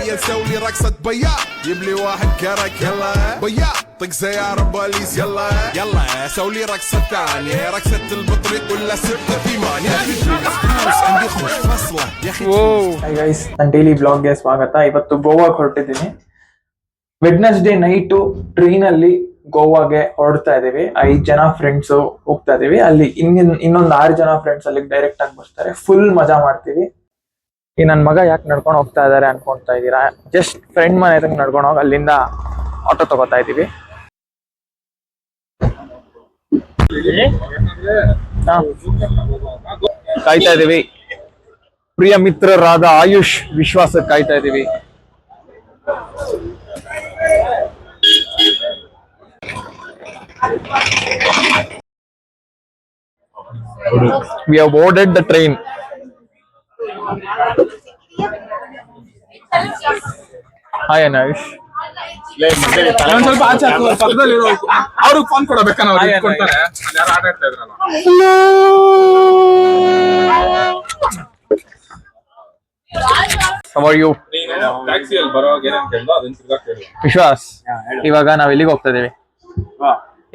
جاي نسوي لي رقصة بياع جيب لي واحد كرك يلا بياع طق سيارة بوليس يلا يلا سوي لي رقصة ثانية رقصة البطريق ولا سبت في مان يا اخي فلوس عندي خوش فصلة يا اخي. Hi guys, ನನ್ನ daily ಬ್ಲಾಗ್ಗೆ ಸ್ವಾಗತ. ಇವತ್ತು ಗೋವಾಗೆ ಹೊರಟಿದ್ದೀನಿ. ವೆಡ್ನೆಸ್ಡೇ ನೈಟು ಟ್ರೈನಲ್ಲಿ ಗೋವಾಗೆ ಹೊರಡ್ತಾ ಇದೀವಿ. 5 ಜನ ಫ್ರೆಂಡ್ಸ್ ಹೋಗ್ತಾ ಇದೀವಿ. ಅಲ್ಲಿ ಇನ್ನೊಂದು 6 ಜನ ಫ್ರೆಂಡ್ಸ್ ಅಲ್ಲಿ ಡೈರೆಕ್ಟ್ ಆಗಿ ಬರ್ತಾರೆ. ಫುಲ್ ಮಜಾ ಮಾಡ್ತೀವಿ. ಈ ನನ್ನ ಮಗ ಯಾಕೆ ನಡ್ಕೊಂಡು ಹೋಗ್ತಾ ಇದಾರೆ ಅನ್ಕೊಂತಾ ಇದೀರಾ? ಜಸ್ಟ್ ಫ್ರೆಂಡ್ ಮನೆ ಹತ್ರ ನಡ್ಕೊಂಡು ಹೋಗಿ ಅಲ್ಲಿಂದ ಆಟೋ ತಗೋತಾ ಇದೀವಿ. ಕಾಯ್ತಾ ಇದೀವಿ. ಪ್ರಿಯ ಮಿತ್ರರಾದ ಆಯುಷ್ ವಿಶ್ವಾಸ ಕಾಯ್ತಾ ಇದೀವಿ. We have boarded the train. Hi Anush. ಸ್ವಲ್ಪ ಆಚೆ ಪಕ್ಕದಲ್ಲಿ ಅವ್ರಿಗೆ ಫೋನ್ ಕೊಡಬೇಕನ್ನ ಅವ್ರು ಇಟ್ಕೊಳ್ತಾರೆ. ಯಾರು ಆಟ ಆಡ್ತಾ ಇದ್ರಲ್ಲ. How are you? ಟ್ಯಾಕ್ಸಿಯಲ್ಲಿ ಬರೋವಾಗ ಏನೇನು ಕೇಳ್ದೋ ಅದನ್ನ ತಿರ್ಗಾ ಕೇಳಿ. ವಿಶ್ವಾಸ್, ಇವಾಗ ನಾವ್ ಎಲ್ಲಿಗೆ ಹೋಗ್ತಾ ಇದೀವಿ?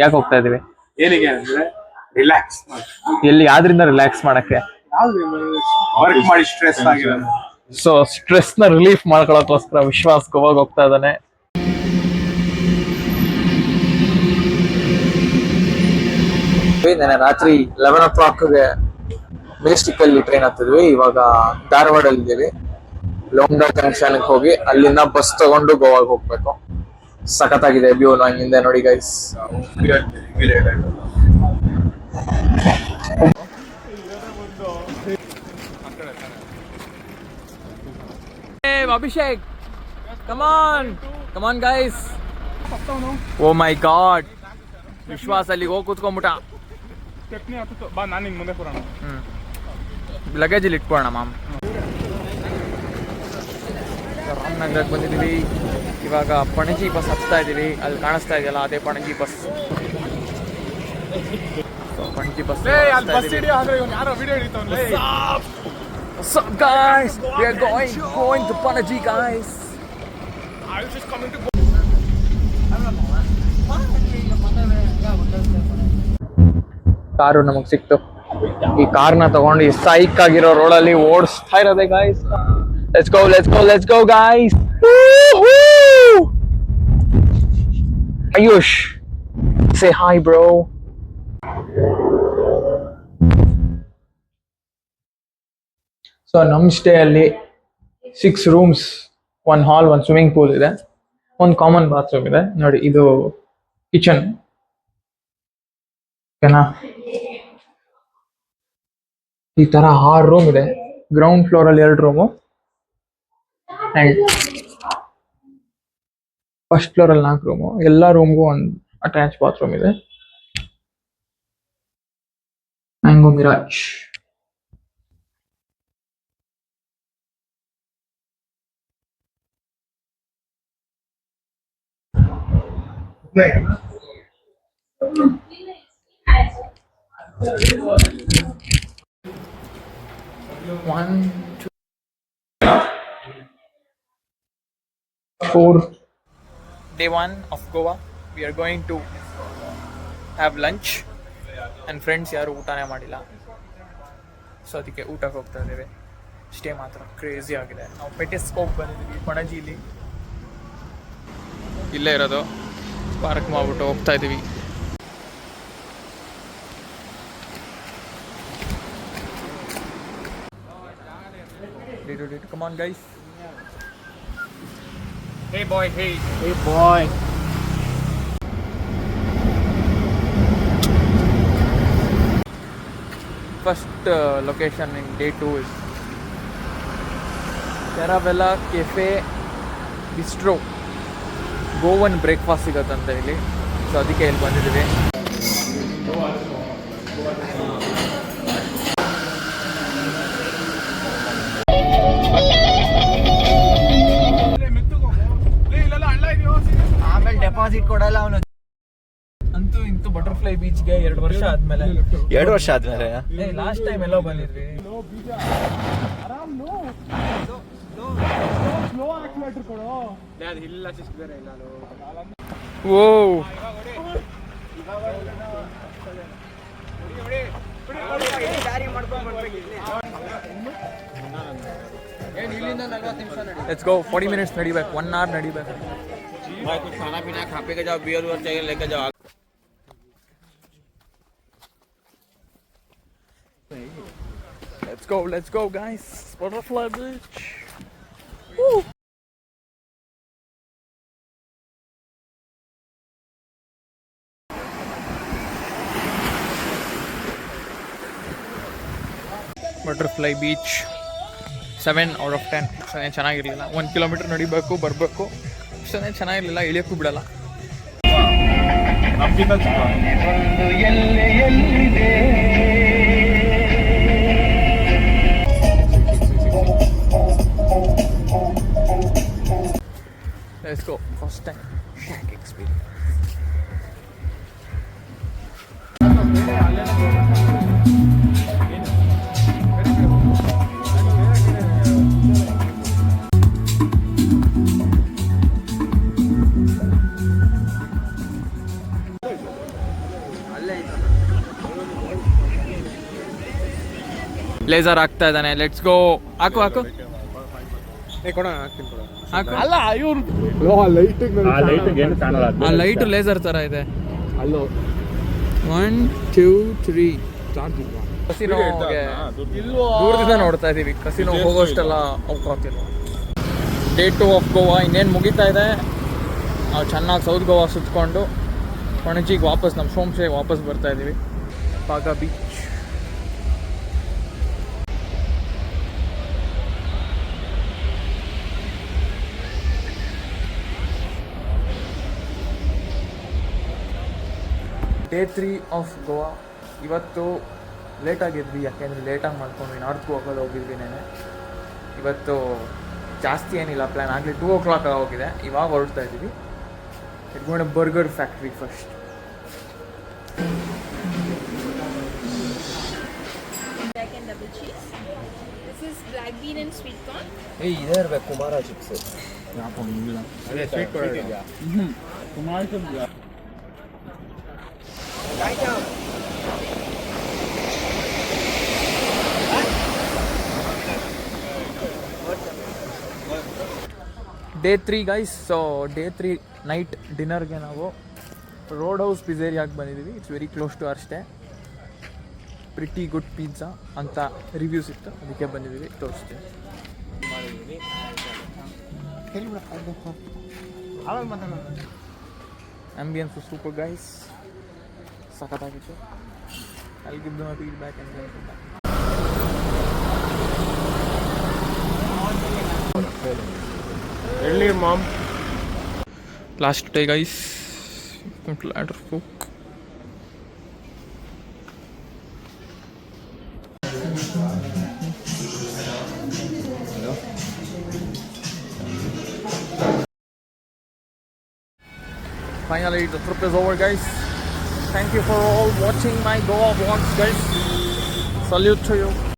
ಯಾಕೆ ಹೋಗ್ತಾ ಇದೀವಿ? ಏನಿಗೆ ಅಂದ್ರೆ ರಿಲ್ಯಾಕ್ಸ್ ಎಲ್ಲಿ ಯಾವ್ದ್ರಿಂದ ರಿಲ್ಯಾಕ್ಸ್ ಮಾಡಕ್ಕೆ? ವರ್ಕ್ ಮಾಡಿ ಸ್ಟ್ರೆಸ್ ಆಗಿರೋದು. ಸೊ ಸ್ಟ್ರೆಸ್ ನ ರಿಲೀಫ್ ಮಾಡ್ಕೊಳಕ್ಕೋಸ್ಕರ ವಿಶ್ವಾಸ್ ಗೋವಾಗ ಹೋಗ್ತಾ ಇದ್ದಾನೆ. ನೆನ್ನೆ ರಾತ್ರಿ 11 o'clockಗೆ ಮೆಜೆಸ್ಟಿಕ್ ಅಲ್ಲಿ ಟ್ರೈನ್ ಹತ್ತಿದ್ವಿ. ಇವಾಗ ಧಾರವಾಡಲ್ಲಿ ಇದ್ದೀವಿ. ಲೋಂಗ್ಡಾ ಜಂಕ್ಷನ್ ಹೋಗಿ ಅಲ್ಲಿಂದ ಬಸ್ ತಗೊಂಡು ಗೋವಾಗ ಹೋಗ್ಬೇಕು. ಸಖತ್ತಾಗಿದೆ ವ್ಯೂ. ಹಿಂದೆ ನೋಡಿ guys. Abhishek, come on guys. Oh my god, ವಿಶ್ವಾಸ್ ಅಲ್ಲಿಗೆ ಹೋಗಿ ಕೂತ್ಕೊಂಡ್ಬಿಟ್ಟ. ಬಾ ನಾನು ನಿನ್ ಮುಂದೆ ಕೊಡೋಣ. ಲಗೇಜ್ ಇಲ್ಲಿ ಇಟ್ಕೊಳ್ಳೋಣ ಮಾಮ್. ರಾಮನಗರಕ್ಕೆ ಬಂದಿದ್ದೀವಿ. ಇವಾಗ ಪಣಜಿ ಬಸ್ ಹತ್ತಾ ಇದೀವಿ. ಅಲ್ಲಿ ಕಾಣಿಸ್ತಾ ಇದೆಯಲ್ಲ ಅದೇ ಪಣಜಿ ಬಸ್. ಪಣಜಿ ಬಸ್. ಯಾರೋ video ಹಿಡಿತಾವಲ್ಲ. What's up guys? We are going to Panaji guys. I was just coming to go. Car ನಮಗ್ ಸಿಕ್ತು. ಈ ಕಾರ್ನ ತಗೊಂಡು ಈ ಸೈಕ್ ಆಗಿರೋ ರೋಡಲ್ಲಿ ಓಡಿಸ್ತಾ ಇರೋದೆ guys. Let's go guys. AYUSH, say hi bro. So ನಮ್ ಸ್ಟೇ ಅಲ್ಲಿ 6 ರೂಮ್ಸ್, 1 ಹಾಲ್, 1 ಸ್ವಿಮ್ಮಿಂಗ್ ಪೂಲ್ ಇದೆ, 1 ಕಾಮನ್ ಬಾತ್ರೂಮ್ ಇದೆ. ನೋಡಿ ಇದು ಕಿಚನ್. ಓಕೆನಾ? ಈ ತರ 6 ರೂಮ್ ಇದೆ. ಗ್ರೌಂಡ್ ಫ್ಲೋರ್ ಅಲ್ಲಿ 2 ರೂಮು ಅಂಡ್ ಫಸ್ಟ್ ಫ್ಲೋರ್ ಅಲ್ಲಿ 4 ರೂಮು. ಎಲ್ಲಾ ರೂಮ್ಗೂ 1 ಅಟ್ಯಾಚ್ ಬಾತ್ರೂಮ್ ಇದೆ. Mango Mirage. Day 1 of Goa. We are going to have lunch and friends ಯಾರು ಊಟನೇ ಮಾಡಿಲ್ಲ. ಸೊ ಅದಕ್ಕೆ ಊಟಕ್ಕೆ ಹೋಗ್ತಾ ಇದ್ದೇವೆ. ಸ್ಟೇ ಮಾತ್ರ ಕ್ರೇಜಿ ಆಗಿದೆ. ನಾವು ಪೆಟಿಸ್ಕೋಪ್ ಬಂದಿದ್ದೀವಿ ಪಣಜಿಲಿ. ಇಲ್ಲೇ ಇರೋದು. ಪಾರ್ಕ್ ಮಾಡ್ಬಿಟ್ಟು ಹೋಗ್ತಾ ಇದ್ದೀವಿ. Come on guys. Hey boy, hey. Hey boy. First location in day 2 is Caravella Cafe Bistro. Goan breakfast ಸಿಗತ್ತಂತ ಇಲ್ಲಿ. ಸೊ ಅದಕ್ಕೆ ಇಲ್ಲಿ ಬಂದಿದ್ದೀವಿ. ಆಮೇಲೆ ಡೆಪಾಸಿಟ್ ಕೊಡಲ್ಲ ಅವನು. ಅಂತೂ ಇಂತೂ ಬಟರ್ಫ್ಲೈ ಬೀಚ್ಗೆ 2 ವರ್ಷ ಆದ್ಮೇಲೆ. 2 ವರ್ಷ ಆದ್ಮೇಲೆ ಲಾಸ್ಟ್ ಟೈಮ್ ಎಲ್ಲೋ ಬಂದಿದ್ವಿ. ಓ ಲೆಟ್ಸ್ ಗೋ 40 ಮಿನಿಟ್ಸ್ ನಡಿಬೇಕು 1 hour ನಡಿಬೇಕು खाना पीना खा पी के जाओ बियर वियर चाहिए लेके जाओ let's go guys Butterfly Beach Woo. Butterfly Beach 7 out of 10 ಅಷ್ಟೇ ಚೆನ್ನಾಗಿರಲಿಲ್ಲ 1 ಕಿಲೋಮೀಟರ್ ನಡಿಬೇಕು ಬರಬೇಕು ಅಷ್ಟೇ ಚೆನ್ನಾಗಿರಲಿಲ್ಲ ಇಳಿಯೋಕ್ಕೂ ಬಿಡಲ್ಲ Let's go first time shack experience laser ಆಗ್ತಾ ಇದ್ದಾನೆ ಲೆಟ್ಸ್ ಗೋ ಹಾಕು ಹಾಕು ಹಾಕು ಅಲ್ಲ ಇವ್ರು ಆ ಲೈಟ್ ಲೇಸರ್ ತರ ಇದೆ 1 2 3 ಕಸಿನೋಗೆ ದೂರದಿಂದ ನೋಡ್ತಾ ಇದೀವಿ ಕಸಿನೋ ಹೋಗೋಷ್ಟೆಲ್ಲ ಹೋಗ್ತಿಲ್ಲ ಡೇ 2 ಆಫ್ ಗೋವಾ ಇನ್ನೇನು ಮುಗಿತಾ ಇದೆ ನಾವು ಚೆನ್ನಾಗಿ ಸೌತ್ ಗೋವಾ ಸುತ್ಕೊಂಡು ಪಣಜಿಗೆ ವಾಪಸ್ ನಮ್ಮ ಸೋಮ್ಶೆಗೆ ವಾಪಸ್ ಬರ್ತಾ ಇದೀವಿ ಪಾಗ ಬೀಚ್ ಡೇ 3 ಆಫ್ ಗೋವಾ ಇವತ್ತು ಲೇಟಾಗಿದ್ವಿ ಯಾಕೆಂದರೆ ಲೇಟಾಗಿ ಮಾಡ್ಕೊಂಡ್ವಿ ನಾರ್ತ್ ಗೋವಾದಲ್ಲಿ ಹೋಗಿದ್ವಿ ನೆನೆ ಇವತ್ತು ಜಾಸ್ತಿ ಏನಿಲ್ಲ ಪ್ಲ್ಯಾನ್ ಆಗಲಿ 2 o'clock ಹೋಗಿದೆ ಇವಾಗ ಹೊರಡ್ತಾ ಇದ್ದೀವಿ ಇಟ್ಕೊಂಡು burger factory first Black and double cheese. This is black bean and sweet corn. ಇದೇ ಇರ್ಬೇಕು Kumara chips day 3 guys so day 3 night ಡಿನ್ನರ್ಗೆ ನಾವು ರೋಡ್ ಹೌಸ್ ಪಿಝೇರಿಯಾಗಿ ಬಂದಿದ್ದೀವಿ it's very close to our stay pretty good pizza ಅಂತ reviews ಇತ್ತು ಅದಕ್ಕೆ ಬಂದಿದ್ದೀವಿ ತೋರಿಸ್ತೀನಿ ಆಂಬಿಯನ್ಸ್ ಸೂಪರ್ ಗೈಸ್ ಸಖತ್ತಾಗಿತ್ತು I'll give them a feedback and then come back. ಎಲ್ಲಿ ma'am Last day guys, come to ladder folk. Finally the trip is over guys. Thank you for all watching my Goa vlogs guys. Salute to you.